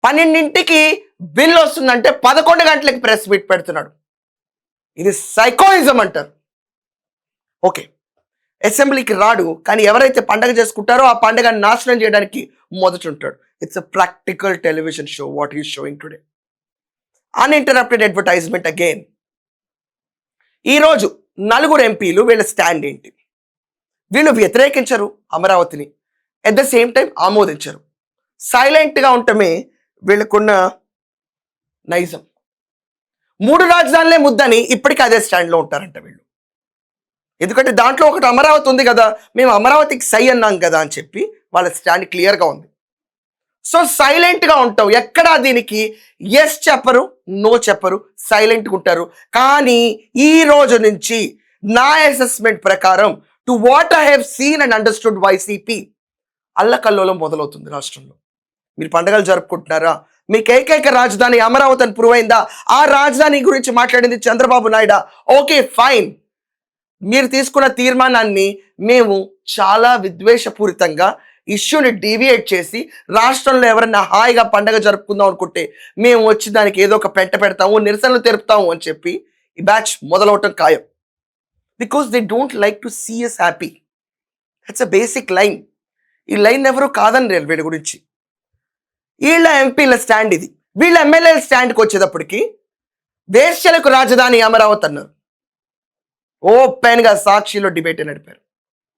12కి bill వస్తుందంటే 11 గంటలకి press meet పెడుతున్నాడు. ఇది సైకోయిజం అంటారు. ఓకే, అసెంబ్లీకి రాడు, కానీ ఎవరైతే పండగ చేసుకుంటారో ఆ పండగను నాశనం చేయడానికి మొదట ఉంటాడు. It's a practical television show what is showing today. Uninterrupted advertisement again. ఈరోజు నలుగురు ఎంపీలు వీళ్ళ స్టాండ్ ఏంటి? వీళ్ళు వ్యతిరేకించరు అమరావతిని, ఎట్ ద సేమ్ టైం ఆమోదించరు. సైలెంట్గా ఉండటమే వీళ్ళకున్న నైజం. 3 రాజధానులే ముద్దని ఇప్పటికీ అదే స్టాండ్లో ఉంటారంట వీళ్ళు. ఎందుకంటే దాంట్లో ఒకటి అమరావతి ఉంది కదా, మేము అమరావతికి సై అన్నాం కదా అని చెప్పి వాళ్ళ స్టాండ్ క్లియర్గా ఉంది. సో సైలెంట్గా ఉంటాం, ఎక్కడా దీనికి ఎస్ చెప్పరు, నో చెప్పరు, సైలెంట్గా ఉంటారు. కానీ ఈ రోజు నుంచి నా అసెస్మెంట్ ప్రకారం, to what I have seen and understood YCP, అల్లకల్లోలం మొదలవుతుంది రాష్ట్రంలో. మీరు పండుగలు జరుపుకుంటున్నారా? మీకు ఏకైక రాజధాని అమరావతి అని ప్రూవ్ అయిందా? ఆ రాజధాని గురించి మాట్లాడింది చంద్రబాబు నాయుడు. ఓకే ఫైన్, మీరు తీసుకున్న తీర్మానాన్ని మేము చాలా విద్వేషపూరితంగా ఇష్యూని డీవియేట్ చేసి రాష్ట్రంలో ఎవరైనా హాయిగా పండగ జరుపుకుందాం అనుకుంటే మేము వచ్చి దానికి ఏదో ఒక పెంట పెడతాము, నిరసనలు తెలుపుతాము అని చెప్పి ఈ బ్యాచ్ మొదలవటం ఖాయం. Because they don't like to see us happy. That's a basic line. ఈ లైన్ ఎవరు కాదని వీడి గురించి. వీళ్ళ ఎంపీల స్టాండ్ ఇది. వీళ్ళ ఎమ్మెల్యేల స్టాండ్కి వచ్చేటప్పటికి వేశ్యలకు రాజధాని అమరావతి అన్నారు. ఓపెన్గా సాక్షిలో డిబేట్ నడిపారు.